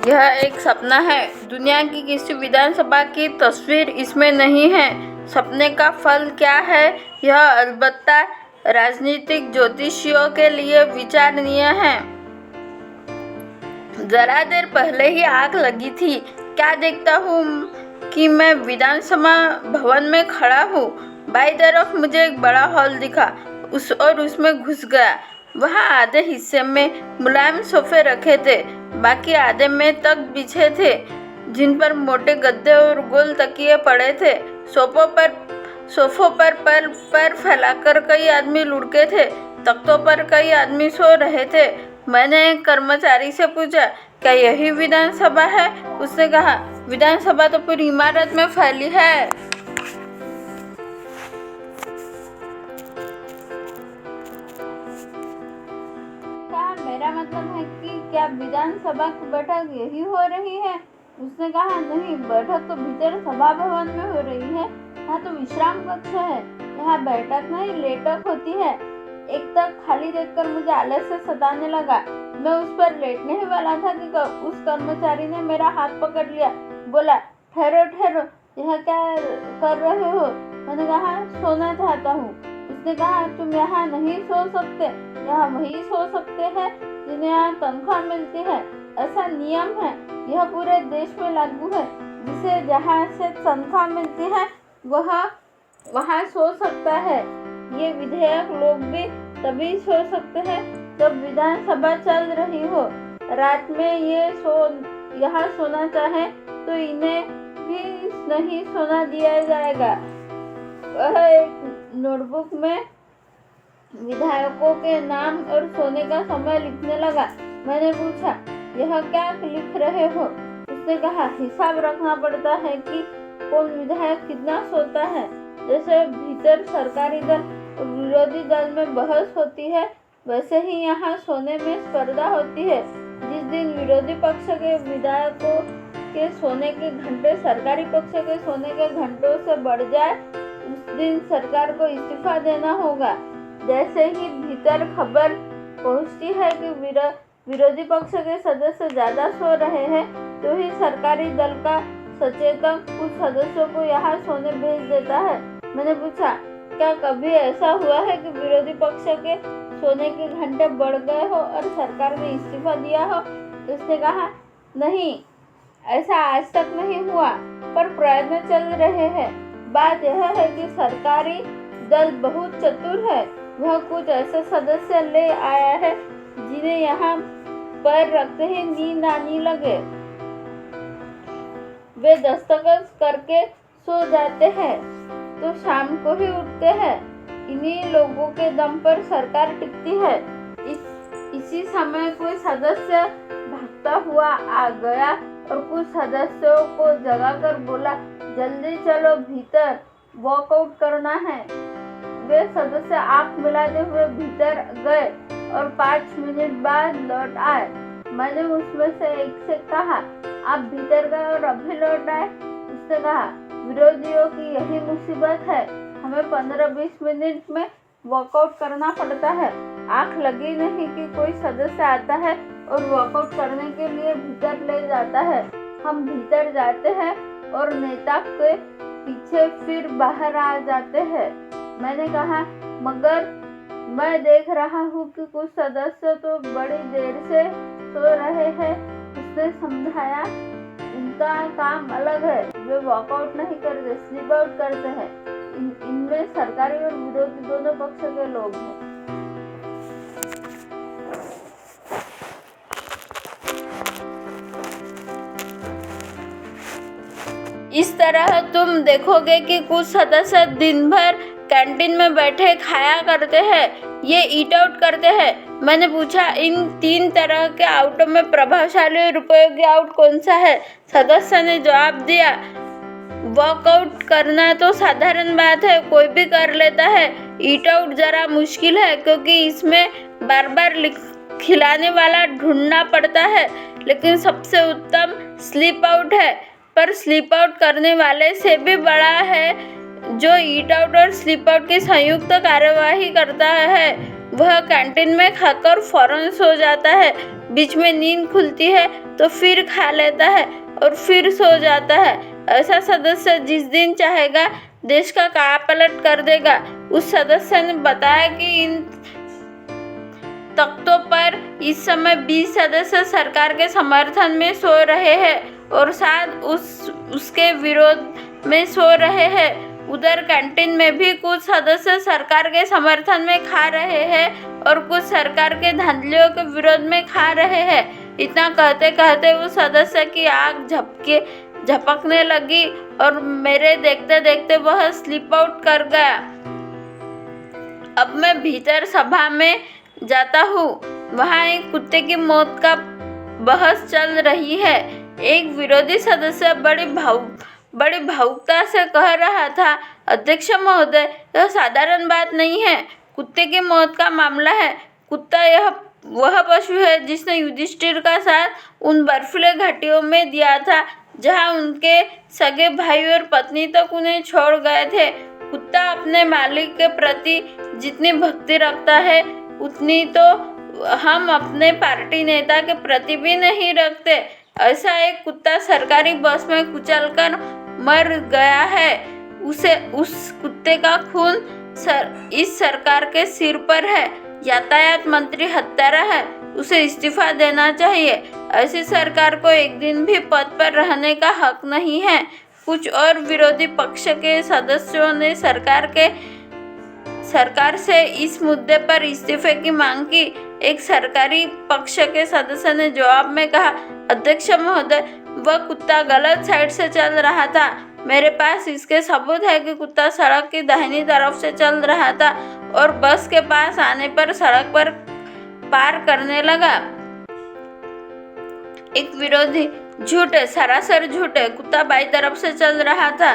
यह एक सपना है। दुनिया की किसी विधानसभा की तस्वीर इसमें नहीं है। सपने का फल क्या है, यह अलबत्ता राजनीतिक ज्योतिषियों के लिए विचारणीय है। जरा देर पहले ही आग लगी थी। क्या देखता हूँ कि मैं विधानसभा भवन में खड़ा हूँ। बाईं तरफ मुझे एक बड़ा हॉल दिखा और उसमें घुस गया। वहाँ आधे हिस्से में मुलायम सोफे रखे थे, बाकी आधे में तख्त बिछे थे जिन पर मोटे गद्दे और गोल तकिए पड़े थे। सोफों पर पैर फैलाकर कई आदमी लुढ़के थे। तख्तों पर कई आदमी सो रहे थे। मैंने एक कर्मचारी से पूछा, क्या यही विधानसभा है? उसने कहा, विधानसभा तो पूरी इमारत में फैली है। मेरा मतलब है कि क्या विधानसभा की बैठक यही हो रही है? उसने कहा, नहीं, बैठक तो भीतर सभा भवन में हो रही है। यहाँ तो विश्राम कक्ष है, यहाँ बैठक नहीं लेटक होती है। एक तख्त खाली देखकर मुझे आलस से सताने लगा। मैं उस पर लेटने ही वाला था कि उस कर्मचारी ने मेरा हाथ पकड़ लिया। बोला, ठहरो ठहरो, यह क्या कर रहे हो? मैंने कहा, सोना चाहता हूँ। उसने कहा, तुम यहाँ नहीं सो सकते, यहाँ वही सो सकते हैं जिन्हें यहाँ तनख्वाह मिलती है। ऐसा नियम है, यह पूरे देश में लागू है। जिसे जहाँ से तनख्वाह मिलती है वह वहाँ सो सकता है। ये विधेयक लोग भी तभी सो सकते हैं जब विधानसभा चल रही हो। रात में ये यहाँ सोना चाहे तो इन्हें भी नहीं सोना दिया जाएगा। वह एक नोटबुक में विधायकों के नाम और सोने का समय लिखने लगा। मैंने पूछा, यह क्या लिख रहे हो? उसने कहा, हिसाब रखना पड़ता है कि कौन विधायक कितना सोता है। जैसे भीतर सरकारी दल और विरोधी दल में बहस होती है, वैसे ही यहाँ सोने में स्पर्धा होती है। जिस दिन विरोधी पक्ष के विधायकों के सोने के घंटे सरकारी पक्ष के सोने के घंटों से बढ़ जाए, उस दिन सरकार को इस्तीफा देना होगा। जैसे ही भीतर खबर पहुंचती है कि विरोधी पक्ष के सदस्य ज्यादा सो रहे हैं, तो ही सरकारी दल का सचेतक कुछ सदस्यों को यहाँ सोने भेज देता है। मैंने पूछा, क्या कभी ऐसा हुआ है कि विरोधी पक्ष के सोने के घंटे बढ़ गए हो और सरकार ने इस्तीफा दिया हो? उसने कहा, नहीं, ऐसा आज तक नहीं हुआ, पर प्रयत्न चल रहे हैं। बात यह है कि सरकारी दल बहुत चतुर है। वह कुछ ऐसे सदस्य ले आया है जिन्हें यहाँ पैर रखते ही नींद आने लगे। वे दस्तखत करके सो जाते हैं तो शाम को ही उठते हैं। इन्हीं लोगों के दम पर सरकार टिकती है। इसी समय कोई सदस्य भागता हुआ आ गया और कुछ सदस्यों को जगाकर बोला, जल्दी चलो, भीतर वॉकआउट करना है। वे सदस्य आंख मिलाते हुए भीतर गए और 5 मिनट बाद लौट आए। मैंने उसमें से एक से कहा, आप भीतर गए और अभी लौट आए? उसने कहा, विरोधियों की यही मुसीबत है, हमें 15-20 मिनट में वॉकआउट करना पड़ता है। आंख लगी नहीं कि कोई सदस्य आता है और वॉकआउट करने के लिए भीतर ले जाता है। हम भीतर जाते हैं और नेता के पीछे फिर बाहर आ जाते हैं। मैंने कहा, मगर मैं देख रहा हूँ कि कुछ सदस्य तो बड़ी देर से सो रहे हैं। उसने समझाया, उनका काम अलग है, वे वॉकआउट नहीं करते, स्लीप आउट करते हैं। इनमें सरकारी और विरोधी दोनों पक्ष के लोग हैं। इस तरह तुम देखोगे कि कुछ सदस्य दिन भर कैंटीन में बैठे खाया करते हैं, ये ईट आउट करते हैं। मैंने पूछा, इन 3 तरह के आउटों में प्रभावशाली और उपयोगी आउट कौन सा है? सदस्य ने जवाब दिया, वॉकआउट करना तो साधारण बात है, कोई भी कर लेता है। ईट आउट जरा मुश्किल है क्योंकि इसमें बार बार खिलाने वाला ढूंढना पड़ता है, लेकिन सबसे उत्तम स्लीप आउट है। पर स्लीप आउट करने वाले से भी बड़ा है जो ईट आउट और स्लीप आउट की संयुक्त कार्यवाही करता है। वह कैंटीन में खाकर फौरन सो जाता है। बीच में नींद खुलती है तो फिर खा लेता है और फिर सो जाता है। ऐसा सदस्य जिस दिन चाहेगा देश का कायापलट कर देगा। उस सदस्य ने बताया कि इन तख्तों पर इस समय 20 सदस्य सरकार के समर्थन में सो रहे हैं और 7 उसके विरोध में सो रहे हैं। उधर कैंटीन में भी कुछ सदस्य सरकार के समर्थन में खा रहे हैं और कुछ सरकार के धांधलियों के विरोध में खा रहे हैं। इतना कहते कहते उस सदस्य की आंख झपकने लगी और मेरे देखते देखते वह स्लिप आउट कर गया। अब मैं भीतर सभा में जाता हूँ। वहाँ एक कुत्ते की मौत का बहस चल रही है। एक विरोधी सदस्य बड़ी भावुकता से कह रहा था, अध्यक्ष महोदय, यह साधारण बात नहीं है। कुत्ते की मौत का मामला है। कुत्ता वह पशु है जिसने युधिष्ठिर का साथ उन बर्फीले घाटियों में दिया था जहाँ उनके सगे भाई और पत्नी तक उन्हें छोड़ गए थे। कुत्ता अपने मालिक के प्रति जितनी भक्ति रखता है उतनी तो हम अपने पार्टी नेता के प्रति भी नहीं रखते। ऐसा एक कुत्ता सरकारी बस में कुचलकर मर गया है। उस कुत्ते का खून इस सरकार के सिर पर है। यातायात मंत्री हत्यारा है, उसे इस्तीफा देना चाहिए। ऐसी सरकार को एक दिन भी पद पर रहने का हक नहीं है। कुछ और विरोधी पक्ष के सदस्यों ने सरकार से इस मुद्दे पर इस्तीफे की मांग की। एक सरकारी पक्ष के सदस्य ने जवाब में कहा, अध्यक्ष महोदय, वह कुत्ता गलत साइड से चल रहा था। मेरे पास इसके सबूत है कि कुत्ता सड़क की दाहिनी तरफ से चल रहा था और बस के पास आने पर सड़क पर पार करने लगा। एक विरोधी, झूठ है, सरासर झूठ है, कुत्ता बाई तरफ से चल रहा था।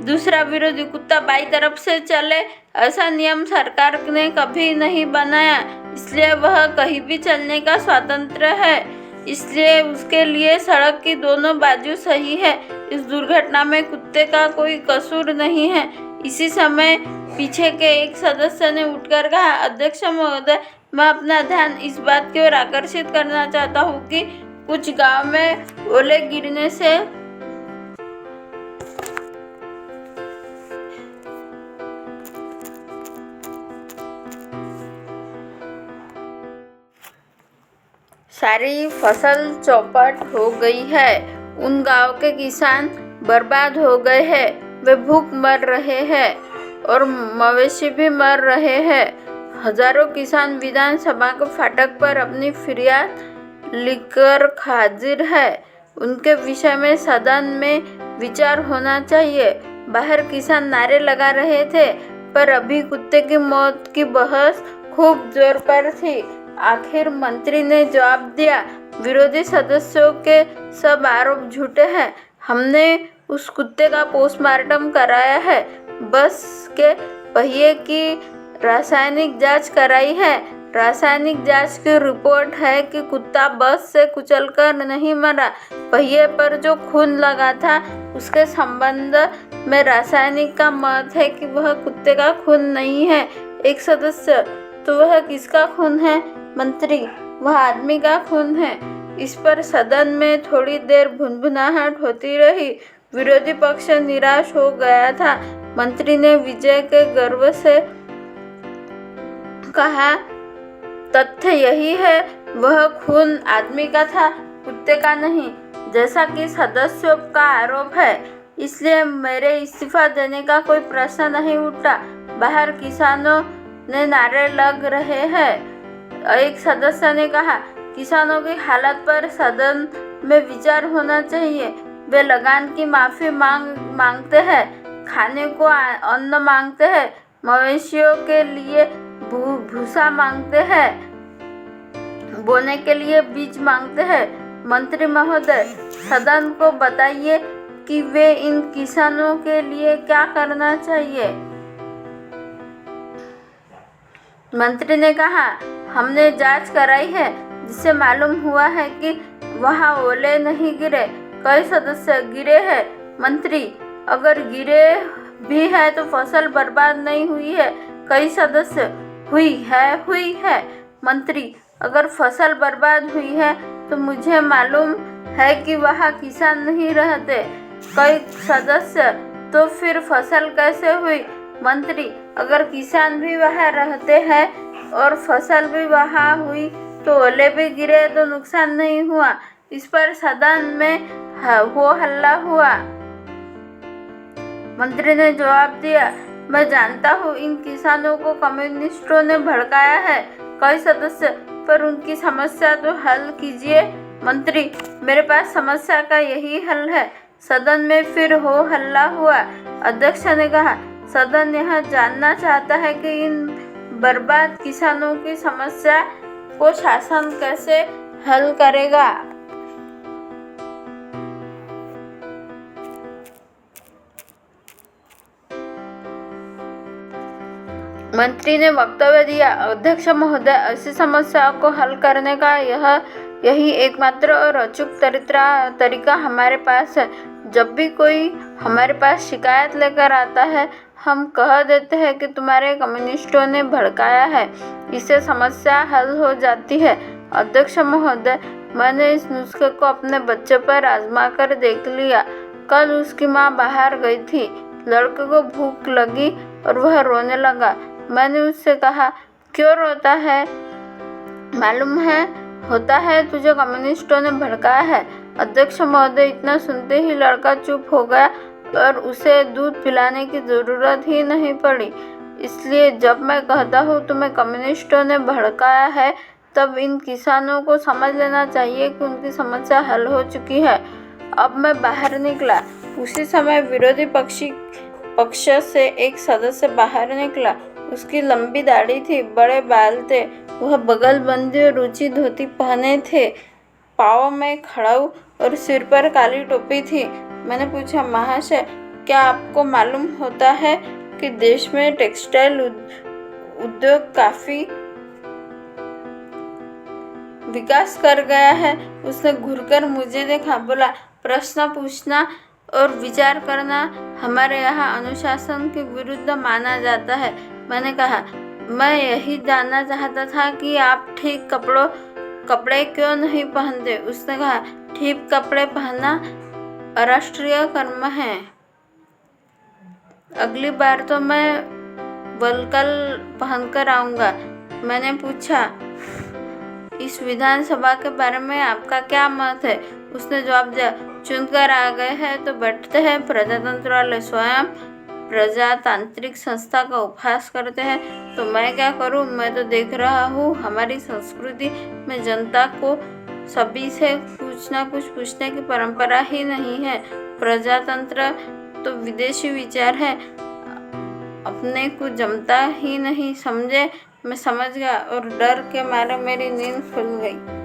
दूसरा विरोधी, कुत्ता बाई तरफ से चले ऐसा नियम सरकार ने कभी नहीं बनाया, इसलिए वह कहीं भी चलने का स्वतंत्र है, इसलिए उसके लिए सड़क की दोनों बाजू सही है। इस दुर्घटना में कुत्ते का कोई कसूर नहीं है। इसी समय पीछे के एक सदस्य ने उठकर कहा, अध्यक्ष महोदय, मैं अपना ध्यान इस बात की ओर आकर्षित करना चाहता हूँ कि कुछ गांव में ओले गिरने से सारी फसल चौपट हो गई है। उन गांव के किसान बर्बाद हो गए हैं। वे भूख मर रहे हैं और मवेशी भी मर रहे हैं। हजारों किसान विधानसभा के फाटक पर अपनी फरियाद लिखकर हाजिर है। उनके विषय में सदन में विचार होना चाहिए। बाहर किसान नारे लगा रहे थे, पर अभी कुत्ते की मौत की बहस खूब जोर पर थी। आखिर मंत्री ने जवाब दिया, विरोधी सदस्यों के सब आरोप झूठे हैं। हमने उस कुत्ते का पोस्टमार्टम कराया है, बस के पहिए की रासायनिक जांच कराई है। रासायनिक जांच की रिपोर्ट है कि कुत्ता बस से कुचलकर नहीं मरा। पहिए पर जो खून लगा था उसके संबंध में रासायनिक का मत है कि वह कुत्ते का खून नहीं है। एक सदस्य, तो वह किसका खून है? मंत्री, वह आदमी का खून है। इस पर सदन में थोड़ी देर भुनभुनाहट होती रही। विरोधी पक्ष निराश हो गया था। मंत्री ने विजय के गर्व से कहा, तथ्य यही है, वह खून आदमी का था, कुत्ते का नहीं, जैसा कि सदस्यों का आरोप है। इसलिए मेरे इस्तीफा देने का कोई प्रश्न नहीं उठता। बाहर किसानों ने नारे लग रहे हैं। एक सदस्य ने कहा, किसानों की हालत पर सदन में विचार होना चाहिए। वे लगान की माफी मांगते हैं, खाने को अन्न मांगते हैं, मवेशियों के लिए भूसा मांगते हैं, बोने के लिए बीज मांगते हैं। मंत्री महोदय, सदन को बताइए कि वे इन किसानों के लिए क्या करना चाहिए। मंत्री ने कहा, हमने जांच कराई है जिससे मालूम हुआ है कि वहाँ ओले नहीं गिरे। कई सदस्य गिरे हैं। मंत्री, अगर गिरे भी है तो फसल बर्बाद नहीं हुई है। कई सदस्य, हुई है। मंत्री, अगर फसल बर्बाद हुई है तो मुझे मालूम है कि वहाँ किसान नहीं रहते। कई सदस्य, तो फिर फसल कैसे हुई? मंत्री, अगर किसान भी वहाँ रहते हैं और फसल भी वहाँ हुई तो ओले भी गिरे तो नुकसान नहीं हुआ। इस पर सदन में हो हल्ला हुआ। मंत्री ने जवाब दिया, मैं जानता हूँ इन किसानों को कम्युनिस्टों ने भड़काया है। कई सदस्य, पर उनकी समस्या तो हल कीजिए। मंत्री, मेरे पास समस्या का यही हल है। सदन में फिर हो हल्ला हुआ। अध्यक्ष ने कहा, सदन यह जानना चाहता है कि इन बर्बाद किसानों की समस्या को शासन कैसे हल करेगा। मंत्री ने वक्तव्य दिया, अध्यक्ष महोदय, ऐसी समस्या को हल करने का यही एकमात्र और अचूक तरीका हमारे पास है। जब भी कोई हमारे पास शिकायत लेकर आता है, हम कह देते हैं कि तुम्हारे कम्युनिस्टों ने भड़काया है। इससे समस्या हल हो जाती है। अध्यक्ष महोदय, मैंने इस नुस्खे को अपने बच्चे पर आजमा कर देख लिया। कल उसकी माँ बाहर गई थी। लड़के को भूख लगी और वह रोने लगा। मैंने उससे कहा, क्यों रोता है? मालूम होता है तुझे कम्युनिस्टों ने भड़काया है। अध्यक्ष महोदय, इतना सुनते ही लड़का चुप हो गया और उसे दूध पिलाने की जरूरत ही नहीं पड़ी। इसलिए जब मैं कहता हूँ तुम्हें कम्युनिस्टों ने भड़काया है, तब इन किसानों को समझ लेना चाहिए कि उनकी समस्या हल हो चुकी है। अब मैं बाहर निकला। उसी समय विरोधी पक्ष से एक सदस्य बाहर निकला। उसकी लंबी दाढ़ी थी, बड़े बाल थे। वह बगलबंदी और ऊंची धोती पहने थे। पाँव में खड़ाऊ और सिर पर काली टोपी थी। मैंने पूछा, महाशय, क्या आपको मालूम होता है कि देश में टेक्सटाइल उद्योग काफी विकास कर गया है? उसने घूरकर मुझे देखा, बोला, प्रश्न पूछना और विचार करना हमारे यहाँ अनुशासन के विरुद्ध माना जाता है। मैंने कहा, मैं यही जानना चाहता था कि आप ठीक कपड़े क्यों नहीं पहनते। उसने कहा, ठीक कपड़े पहनना अराष्ट्रीय कर्म है। अगली बार तो मैं वलकल पहनकर आऊँगा। मैंने पूछा, इस विधानसभा के बारे में आपका क्या मत है? उसने जवाब दिया, चुनकर आ गए हैं तो बैठते हैं। प्रजातंत्र वाले स्वयं प्रजातांत्रिक संस्था का उपहास करते हैं, तो मैं क्या करूं? मैं तो देख रहा हूं हमारी संस्कृति में जनता को सभी से कुछ ना कुछ पूछने की परंपरा ही नहीं है। प्रजातंत्र तो विदेशी विचार है, अपने को जमता ही नहीं। समझे? मैं समझ गया और डर के मारे मेरी नींद खुल गई।